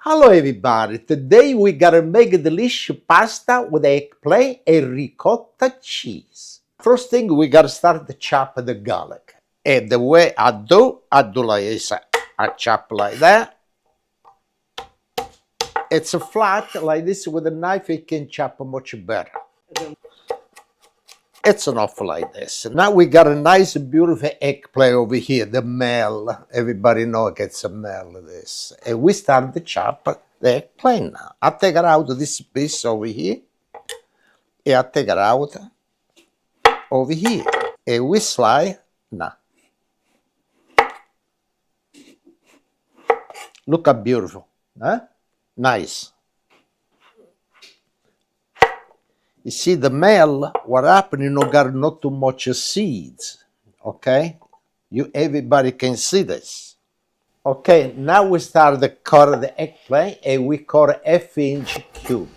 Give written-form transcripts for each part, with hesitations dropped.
Hello everybody, today we gotta make a delicious pasta with eggplant and ricotta cheese. First thing we gotta start to chop the garlic. And the way I do like this. I chop like that. It's a flat like this with a knife, you can chop much better. It's enough like this. Now we got a nice beautiful eggplant over here, the male. Everybody know it gets a male of this. And we start to chop the eggplant now. I take it out of this piece over here. And I take it out over here. And we slide now. Look how beautiful. Huh? Nice. You see the male, what happened, got not too much seeds. Okay? Everybody can see this. Okay, now we start to cut the eggplant and we cut half-inch cube.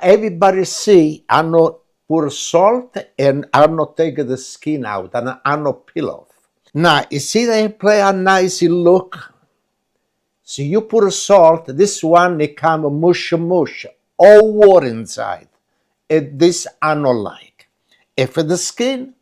Everybody see, I not put salt and I not take the skin out and I not peel off. Now, you see the eggplant, how nice it look? So you put salt, this one, it come mush, all water inside. This I don't like. If the skin,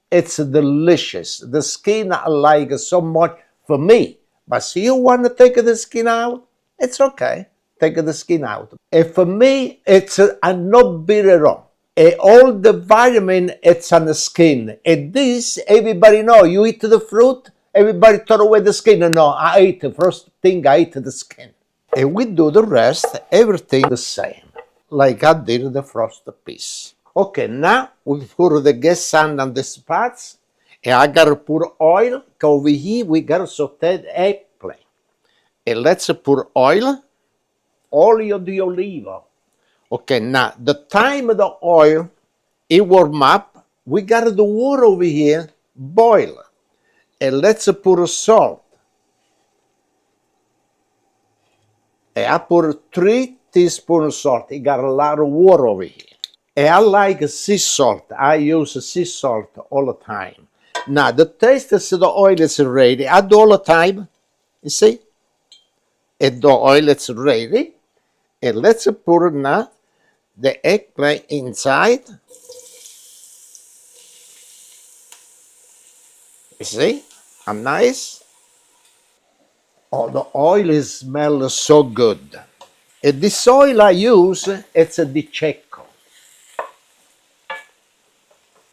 it's delicious. The skin I like so much for me. But see, you want to take the skin out, it's okay. Take the skin out. And for me, it's not bitter at all. And all the vitamin, it's on the skin. And this, everybody know, you eat the fruit, everybody throw away the skin. No, I eat the first thing, I eat the skin. And we do the rest, everything the same. Like I did the frosted piece. Okay, now we put the gas on the spots. And I gotta put oil. Over here we gotta saute the eggplant. And let's put oil of the olive oil. Okay, now the time of the oil it warm up, we got the water over here boil. And let's put salt. And I put 3 teaspoons of salt. It got a lot of water over here. And I like sea salt. I use sea salt all the time. Now the taste of the oil is ready. I do all the time. You see? And the oil is ready. And let's put now the eggplant inside. You see? How nice. Oh, the oil smells so good. And this oil I use, it's a di cecco.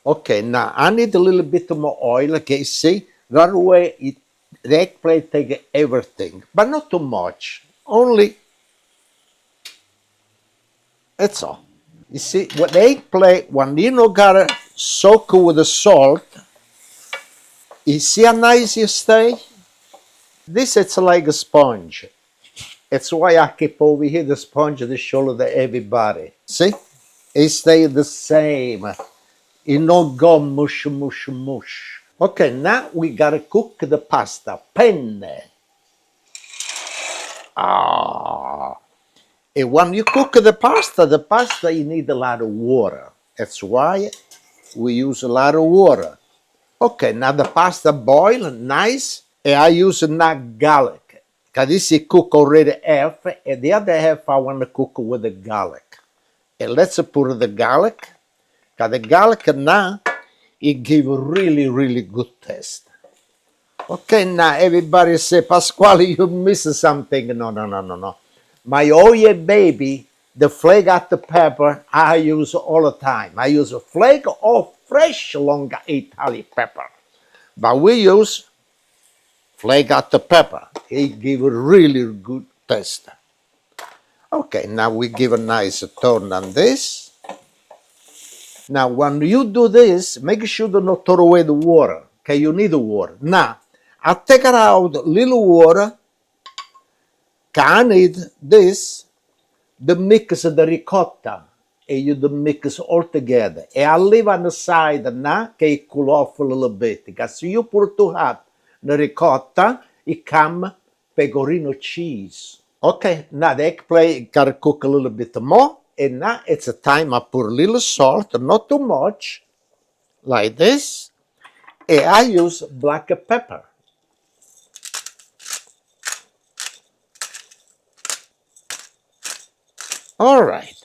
Okay, now I need a little bit more oil. Okay, see? That way the eggplant takes everything, but not too much. Only, that's all. You see, with the eggplant, when you know gotta soak with the salt, you see how nice you stay? This it's like a sponge. That's why I keep over here the sponge to show to everybody. See? It stay the same. It not go mush. Okay, now we gotta cook the pasta. Penne. And when you cook the pasta you need a lot of water. That's why we use a lot of water. Okay, now the pasta boil nice. And I use not garlic. Because this is cook already half. And the other half I want to cook with the garlic. And let's put the garlic. Because the garlic now, it gives really good taste. Okay, now everybody say, Pasquale, you miss something. No. My Oye baby, the flake of the pepper, I use all the time. I use a flake or fresh long Italian pepper. But we use flake of the pepper. It gives a really good taste. Okay, now we give a nice turn on this. Now, when you do this, make sure to not throw away the water. Okay, you need the water. Now, I take it out little water. I need this, the mix of the ricotta. And you the mix all together. And I leave on the side now, okay, it cool off a little bit. Because if you put too hot the ricotta, it come pecorino cheese. Okay, now the eggplant gotta cook a little bit more. And now it's a time I put a little salt, not too much, like this. And I use black pepper. All right.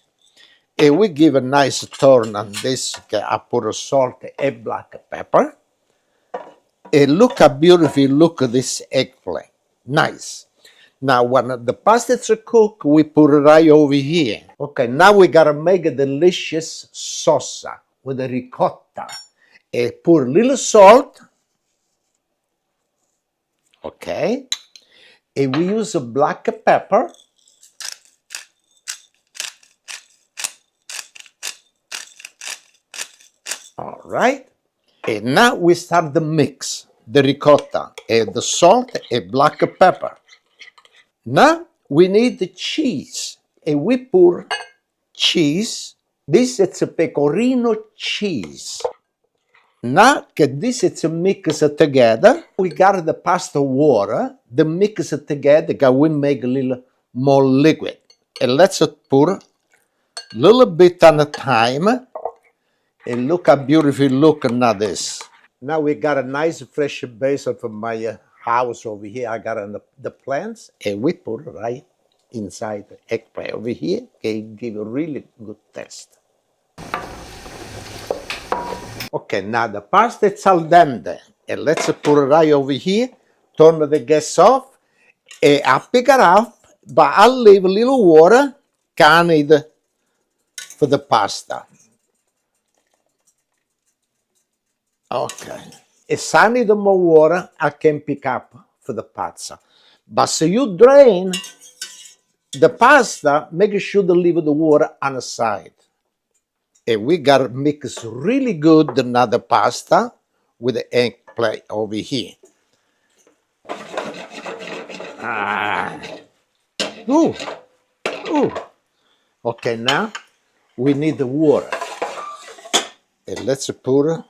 And we give a nice turn on this. Okay, I put a salt and black pepper. And look how beautiful look at this eggplant. Nice. Now, when the pasta is cooked, we put it right over here. Okay, now we gotta make a delicious salsa with the ricotta. And put a little salt. Okay. And we use a black pepper. All right. And now we start the mix. The ricotta, and the salt, and black pepper. Now we need the cheese. And we pour cheese. This is a pecorino cheese. Now that this is mixed together, we got the pasta water, the mix it together, that we make a little more liquid. And let's pour a little bit at a time. And look how beautiful look now this. Now we got a nice fresh basil from my house over here. I got the plants, and we put it right inside the eggplant over here. Okay, give a really good taste. Okay, now the pasta is al dente, and let's put it right over here. Turn the gas off, and I pick it up, but I'll leave a little water, canned for the pasta. Okay. If I need more water, I can pick up for the pasta. But so you drain the pasta, make sure to leave the water on the side. And we got to mix really good another pasta with the eggplant over here. Ah. Ooh. Ooh. Okay, now we need the water. And let's pour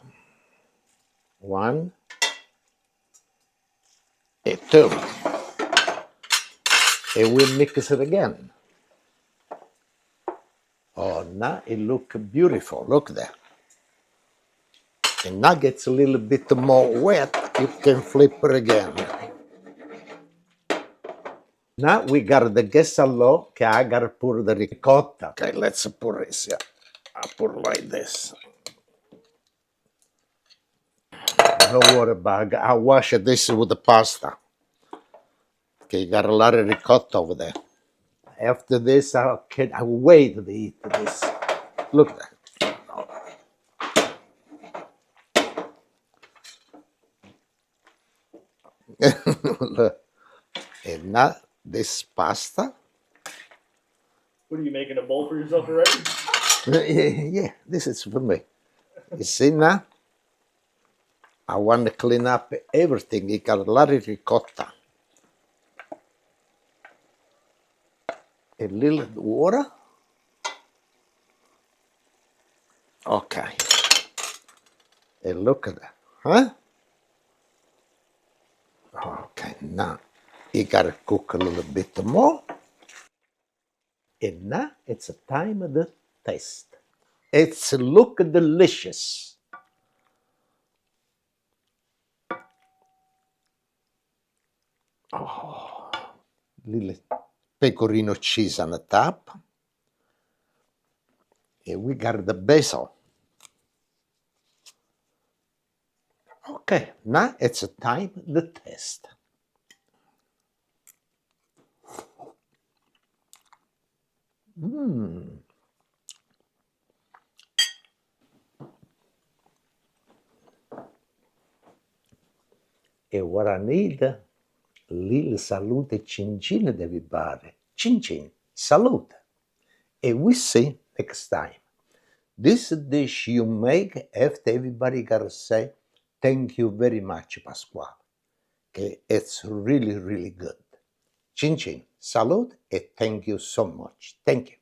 one and two. And we mix it again. Oh, now it looks beautiful. Look there. And now gets a little bit more wet. You can flip it again. Now we got the gas low. Okay, I gotta pour the ricotta. Okay, let's pour this. Yeah, I pour like this. No worry about it. I wash this with the pasta. Okay, you got a lot of ricotta over there. After this, I wait to eat this. Look there. Look. And now this pasta. What are you making, a bowl for yourself already? Yeah, this is for me. You see now? I want to clean up everything. You got a lot of ricotta. A little water. Okay. And look at that. Huh? Okay, now you gotta cook a little bit more. And now it's a time of the taste. It's look delicious. Oh, little pecorino cheese on the top. And we got the basil. Okay, now it's a time the taste. E what I need, little salute cin cin everybody. Cin cin, salute. And we see next time. This dish you make after everybody gotta say, thank you very much, Pasquale. Okay, it's really, really good. Chin chin, salute, and thank you so much. Thank you.